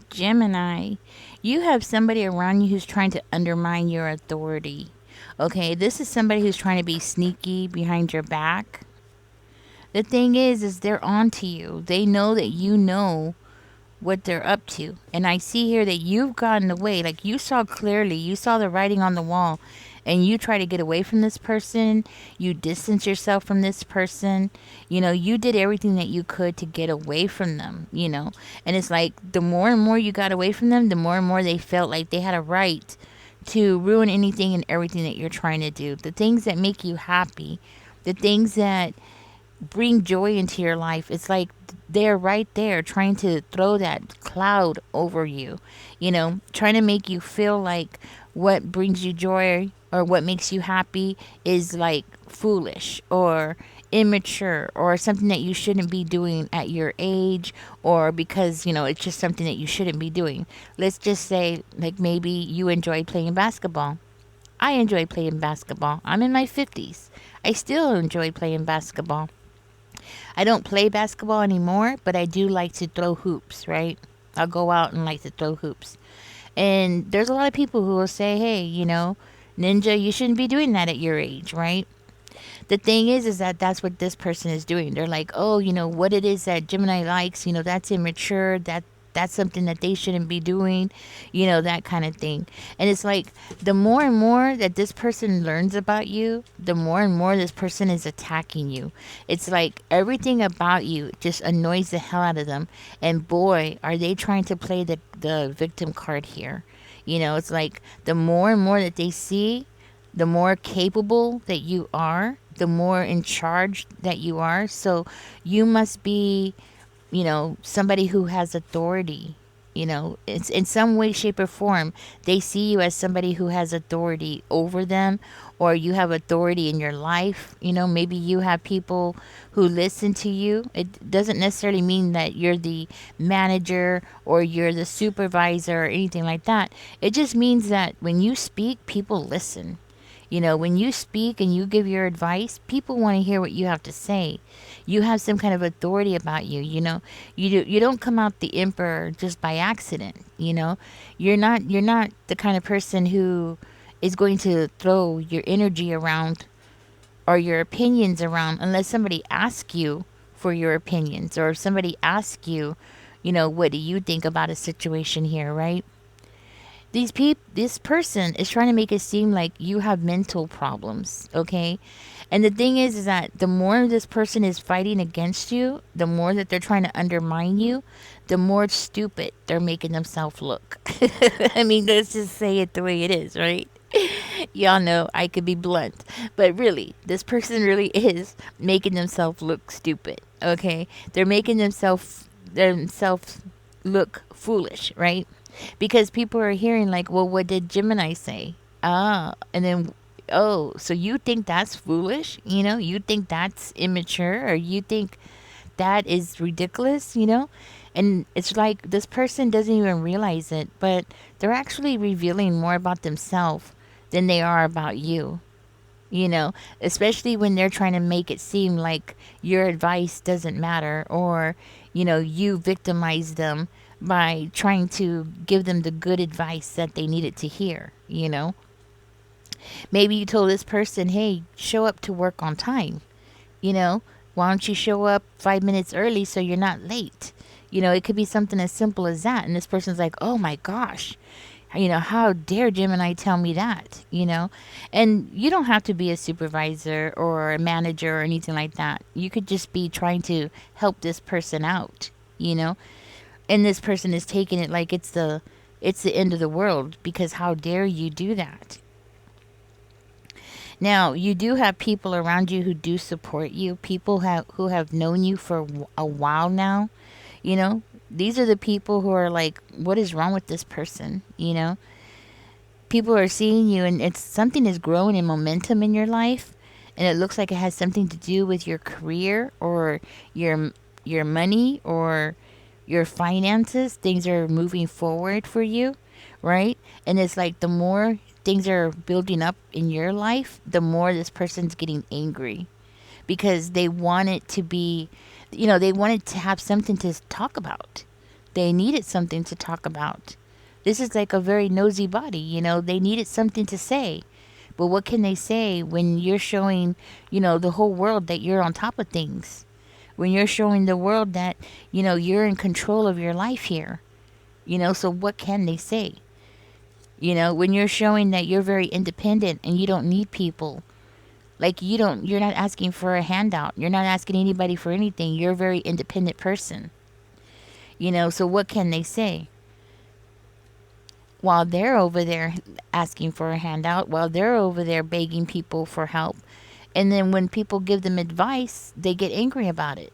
Gemini, you have somebody around you who's trying to undermine your authority. Okay, this is somebody who's trying to be sneaky behind your back. The thing is they're on to you. They know that you know what they're up to. And I see here that you've gotten away. Like you saw clearly, you saw the writing on the wall, and you try to get away from this person. You distance yourself from this person. You did everything that you could to get away from them. And it's like the more and more you got away from them, the more and more they felt like they had a right to ruin anything and everything that you're trying to do. The things that make you happy, the things that bring joy into your life. It's like they're right there trying to throw that cloud over you, trying to make you feel like what brings you joy or what makes you happy is like foolish or immature or something that you shouldn't be doing at your age, or because it's just something that you shouldn't be doing. Let's just say, like, maybe you enjoy playing basketball. I enjoy playing basketball. I'm in my 50s. I still enjoy playing basketball. I don't play basketball anymore, but I do like to throw hoops, right? I'll go out and like to throw hoops. And there's a lot of people who will say, hey, Ninja, you shouldn't be doing that at your age, right? The thing is that that's what this person is doing. They're like, oh, what it is that Gemini likes, that's immature. That's something that they shouldn't be doing, that kind of thing. And it's like the more and more that this person learns about you, the more and more this person is attacking you. It's like everything about you just annoys the hell out of them. And boy, are they trying to play the victim card here. It's like the more and more that they see, the more capable that you are, the more in charge that you are. So you must be somebody who has authority. It's in some way, shape, or form. They see you as somebody who has authority over them, or you have authority in your life. Maybe you have people who listen to you. It doesn't necessarily mean that you're the manager or you're the supervisor or anything like that. It just means that when you speak, people listen. When you speak and you give your advice, people want to hear what you have to say. You have some kind of authority about you. You don't come out the emperor just by accident. You're not the kind of person who is going to throw your energy around or your opinions around unless somebody asks you for your opinions, or if somebody asks you, what do you think about a situation here, right? This person is trying to make it seem like you have mental problems, okay? And the thing is that the more this person is fighting against you, the more that they're trying to undermine you, the more stupid they're making themselves look. I mean, let's just say it the way it is, right? Y'all know I could be blunt, but really, this person really is making themselves look stupid, okay? They're making themselves look foolish, right? Because people are hearing like, well, what did Gemini say? And then, oh, so you think that's foolish? You think that's immature, or you think that is ridiculous? And it's like this person doesn't even realize it, but they're actually revealing more about themselves than they are about you, especially when they're trying to make it seem like your advice doesn't matter, or, you victimize them by trying to give them the good advice that they needed to hear. Maybe you told this person, hey, show up to work on time. Why don't you show up 5 minutes early so you're not late? It could be something as simple as that. And this person's like, oh my gosh, how dare Gemini tell me that? And you don't have to be a supervisor or a manager or anything like that. You could just be trying to help this person out. And this person is taking it like it's the end of the world, because how dare you do that? Now, you do have people around you who do support you, people who have known you for a while now. These are the people who are like, what is wrong with this person? People are seeing you, and it's something is growing in momentum in your life, and it looks like it has something to do with your career or your money or your finances. Things are moving forward for you, right? And it's like the more things are building up in your life, the more this person's getting angry, because they want it to be, they want it to have something to talk about. They needed something to talk about. This is like a very nosy body, they needed something to say. But what can they say when you're showing, the whole world that you're on top of things? When you're showing the world that, you're in control of your life here. So what can they say? When you're showing that you're very independent and you don't need people. Like you're not asking for a handout. You're not asking anybody for anything. You're a very independent person. So what can they say? While they're over there asking for a handout, while they're over there begging people for help. And then when people give them advice, they get angry about it.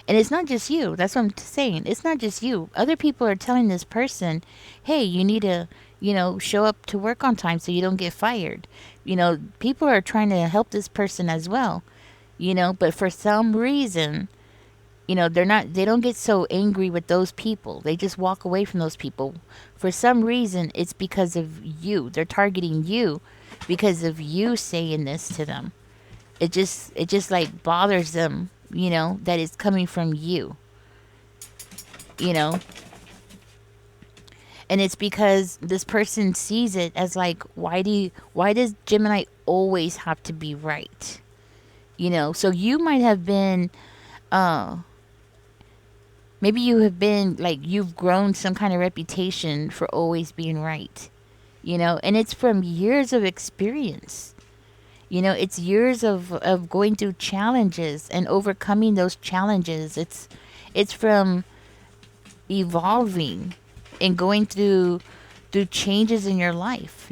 And it's not just you. That's what I'm saying. It's not just you. Other people are telling this person, hey, you need to, show up to work on time so you don't get fired. People are trying to help this person as well, but for some reason, they don't get so angry with those people. They just walk away from those people. For some reason, it's because of you. They're targeting you because of you saying this to them. It just like bothers them, that it's coming from you. You know, and it's because this person sees it as like, why does Gemini always have to be right? So you might have been maybe you have been like, you've grown some kind of reputation for always being right. And it's from years of experience. It's years of going through challenges and overcoming those challenges. It's from evolving and going through changes in your life.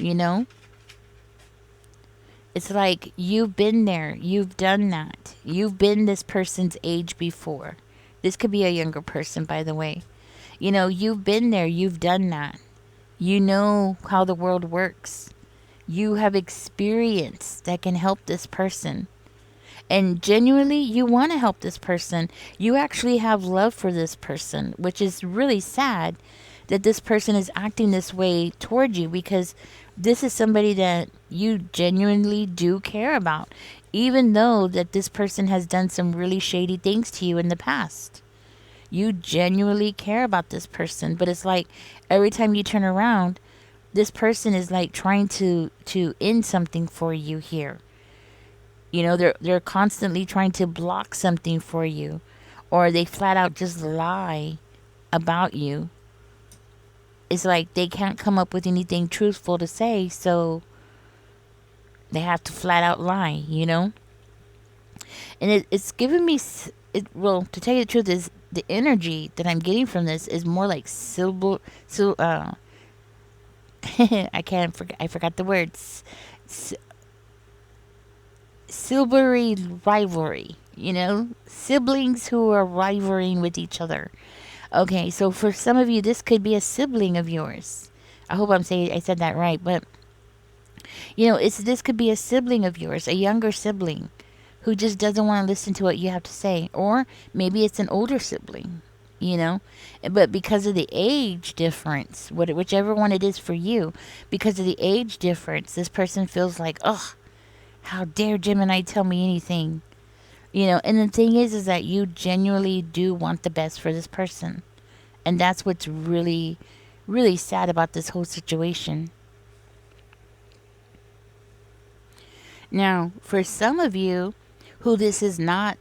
It's like you've been there, you've done that. You've been this person's age before. This could be a younger person, by the way. You've been there, you've done that. You know how the world works. You have experience that can help this person. And genuinely, you want to help this person. You actually have love for this person, which is really sad that this person is acting this way toward you, because this is somebody that you genuinely do care about, even though that this person has done some really shady things to you in the past. You genuinely care about this person, but it's like every time you turn around, this person is like trying to end something for you here. They're constantly trying to block something for you, or they flat out just lie about you. It's like they can't come up with anything truthful to say, so they have to flat out lie. And it's giving me well, to tell you the truth, is the energy that I'm getting from this is more like silver. I forgot the words. Silvery rivalry, siblings who are rivaling with each other. Okay, so for some of you, this could be a sibling of yours. I hope I said that right, but this could be a sibling of yours, a younger sibling, who just doesn't want to listen to what you have to say, or maybe it's an older sibling. But because of the age difference, whichever one it is for you, because of the age difference, this person feels like, ugh, how dare Gemini tell me anything? And the thing is that you genuinely do want the best for this person. And that's what's really, really sad about this whole situation. Now, for some of you who this is not,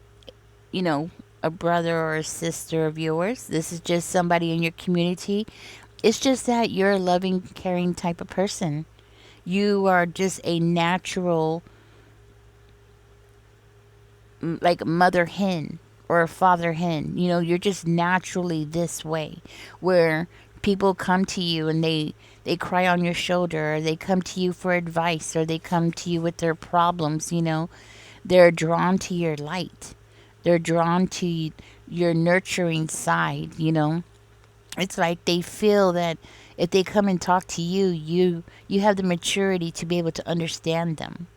a brother or a sister of yours, this is just somebody in your community. It's just that you're a loving, caring type of person. You are just a natural, like, mother hen or a father hen. You're just naturally this way, where people come to you and they cry on your shoulder, or they come to you for advice, or they come to you with their problems. They're drawn to your light. They're drawn to your nurturing side. It's like they feel that if they come and talk to you, you have the maturity to be able to understand them.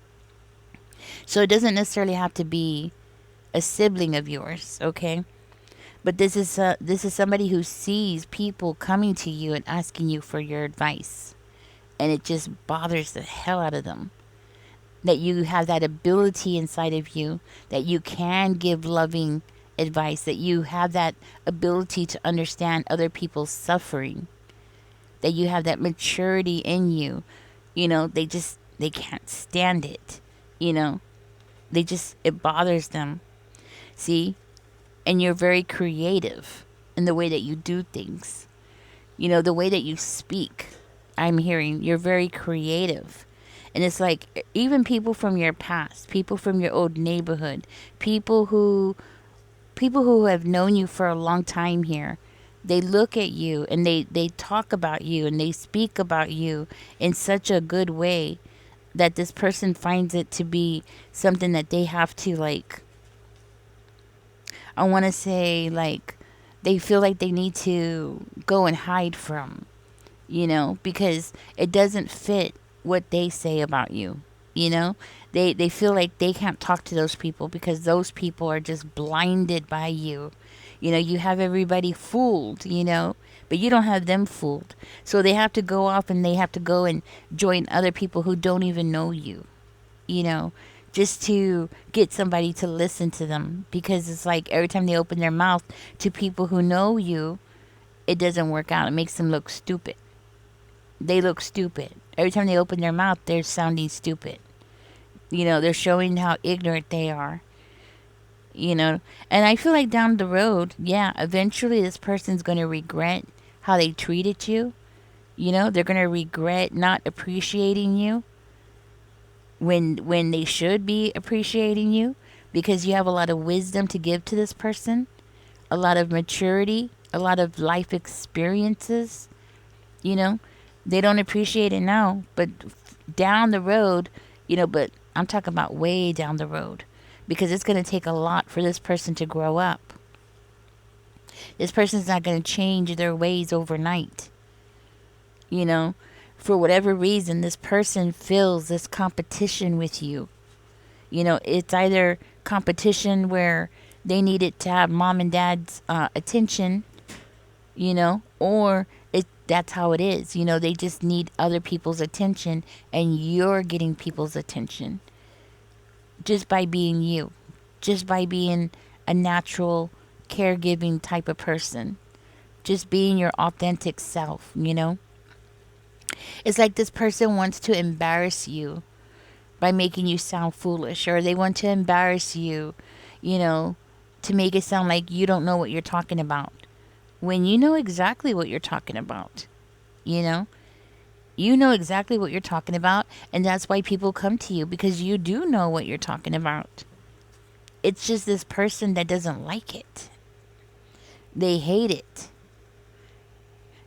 So it doesn't necessarily have to be a sibling of yours, okay? But this is somebody who sees people coming to you and asking you for your advice, and it just bothers the hell out of them. That you have that ability inside of you, that you can give loving advice, that you have that ability to understand other people's suffering, that you have that maturity in you. They can't stand it. You know, it bothers them. See? And you're very creative in the way that you do things. The way that you speak. I'm hearing you're very creative. And it's like even people from your past, people from your old neighborhood, people who have known you for a long time here, they look at you and they talk about you and they speak about you in such a good way that this person finds it to be something that they have to, like, I want to say, like, they feel like they need to go and hide from, because it doesn't fit what they say about you. They feel like they can't talk to those people because those people are just blinded by you. You have everybody fooled, but you don't have them fooled. So they have to go off and they have to go and join other people who don't even know you, you know, just to get somebody to listen to them, because it's like every time they open their mouth to people who know you, it doesn't work out. It makes them look stupid. They look stupid. Every time they open their mouth, they're sounding stupid. They're showing how ignorant they are. And I feel like down the road, yeah, eventually this person's going to regret how they treated you. They're going to regret not appreciating you when they should be appreciating you, because you have a lot of wisdom to give to this person, a lot of maturity, a lot of life experiences. They don't appreciate it now, but down the road, but I'm talking about way down the road, because it's going to take a lot for this person to grow up. This person's not going to change their ways overnight. For whatever reason, this person feels this competition with you. It's either competition where they need it to have mom and dad's attention, or that's how it is. They just need other people's attention, and you're getting people's attention just by being you, just by being a natural caregiving type of person, just being your authentic self. It's like this person wants to embarrass you by making you sound foolish, or they want to embarrass you, to make it sound like you don't know what you're talking about, when you know exactly what you're talking about. You know exactly what you're talking about, and that's why people come to you, because you do know what you're talking about. It's just this person that doesn't like it. They hate it.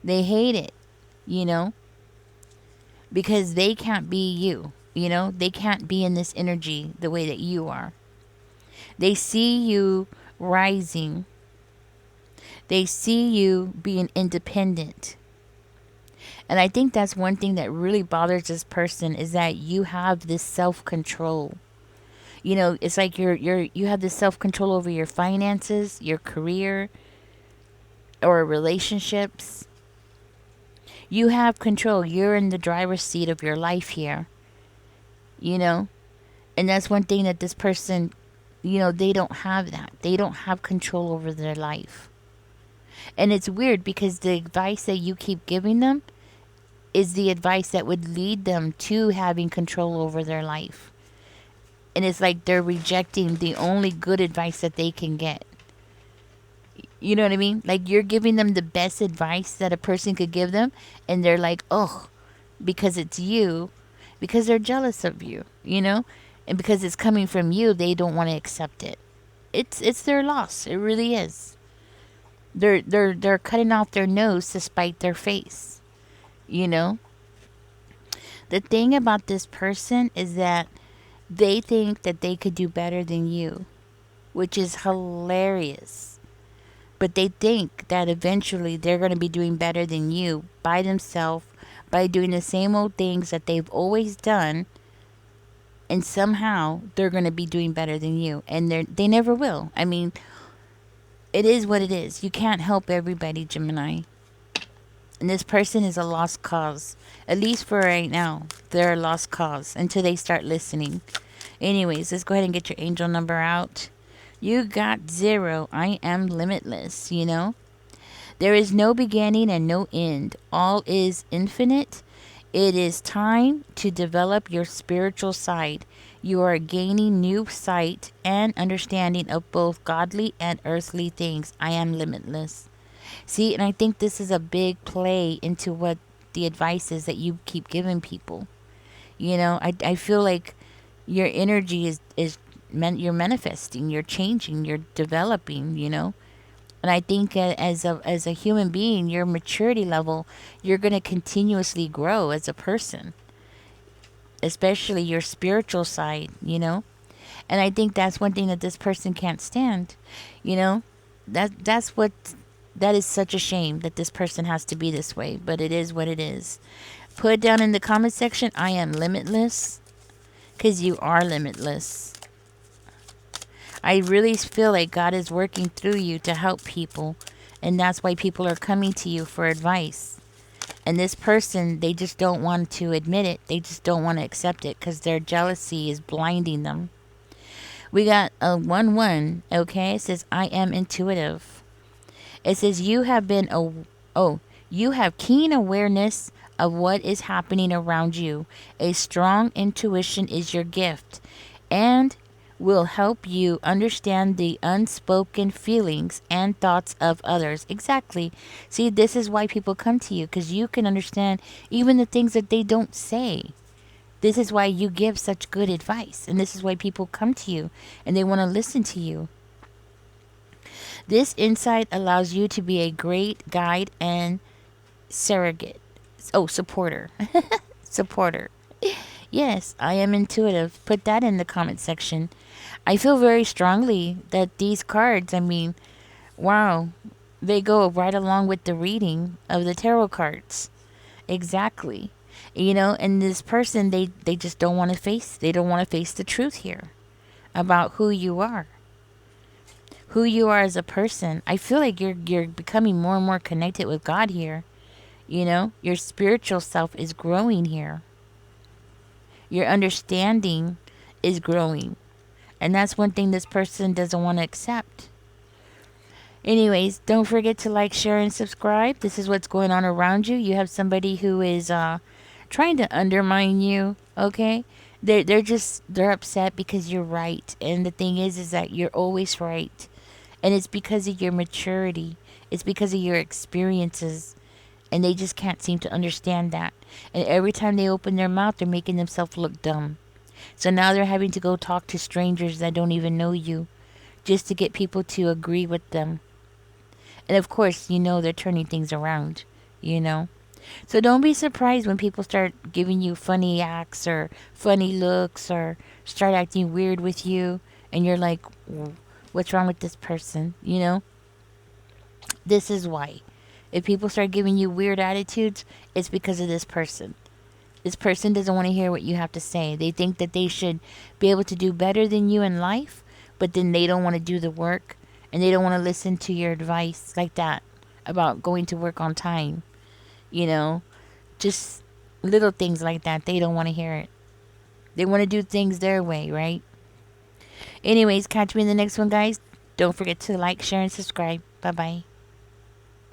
They hate it, because they can't be you. They can't be in this energy the way that you are. They see you rising. They see you being independent. And I think that's one thing that really bothers this person, is that you have this self-control. It's like you have this self-control over your finances, your career, or relationships. You have control. You're in the driver's seat of your life here. And that's one thing that this person, they don't have that. They don't have control over their life. And it's weird, because the advice that you keep giving them is the advice that would lead them to having control over their life. And it's like they're rejecting the only good advice that they can get. You know what I mean? Like, you're giving them the best advice that a person could give them, and they're like, oh, because it's you, because they're jealous of you, and because it's coming from you, they don't want to accept it. It's their loss. It really is. They're cutting off their nose to spite their face. The thing about this person is that they think that they could do better than you, which is hilarious. But they think that eventually they're going to be doing better than you by themselves, by doing the same old things that they've always done, and somehow they're going to be doing better than you, and they never will. I mean, it is what it is. You can't help everybody, Gemini. And this person is a lost cause. At least for right now, they're a lost cause until they start listening. Anyways, let's go ahead and get your angel number out. You got zero. I am limitless, you know? There is no beginning and no end. All is infinite. It is time to develop your spiritual side. You are gaining new sight and understanding of both godly and earthly things. I am limitless. See, and I think this is a big play into what the advice is that you keep giving people. You know, I feel like your energy you're manifesting, you're changing, you're developing, you know. And I think as a human being, your maturity level, you're going to continuously grow as a person, especially your spiritual side, you know. And I think that's one thing that this person can't stand, you know. That is such a shame that this person has to be this way, but it is what it is. Put down in the comment section, I am limitless, because you are limitless. I really feel like God is working through you to help people, and that's why people are coming to you for advice. And this person, they just don't want to admit it. They just don't want to accept it because their jealousy is blinding them. We got a 1-1, okay? It says, I am intuitive. It says, you have keen awareness of what is happening around you. A strong intuition is your gift and will help you understand the unspoken feelings and thoughts of others. Exactly. See, this is why people come to you, because you can understand even the things that they don't say. This is why you give such good advice, and this is why people come to you and they want to listen to you. This insight allows you to be a great guide and surrogate. Oh, supporter. Supporter. Yes, I am intuitive. Put that in the comment section. I feel very strongly that these cards, I mean, wow, they go right along with the reading of the tarot cards. Exactly. You know, and this person, they just don't want to face the truth here about who you are. Who you are as a person. I feel like you're becoming more and more connected with God here. You know, your spiritual self is growing here. Your understanding is growing. And that's one thing this person doesn't want to accept. Anyways, don't forget to like, share, and subscribe. This is what's going on around you. You have somebody who is trying to undermine you, okay? They're upset because you're right. And the thing is that you're always right. And it's because of your maturity. It's because of your experiences. And they just can't seem to understand that. And every time they open their mouth, they're making themselves look dumb. So now they're having to go talk to strangers that don't even know you just to get people to agree with them. And of course, you know they're turning things around, you know. So don't be surprised when people start giving you funny acts or funny looks or start acting weird with you. And you're like, what's wrong with this person, you know? This is why. If people start giving you weird attitudes, it's because of this person. This person doesn't want to hear what you have to say. They think that they should be able to do better than you in life, but then they don't want to do the work and they don't want to listen to your advice like that about going to work on time. You know, just little things like that. They don't want to hear it. They want to do things their way, right? Anyways, catch me in the next one, guys. Don't forget to like, share, and subscribe. Bye bye.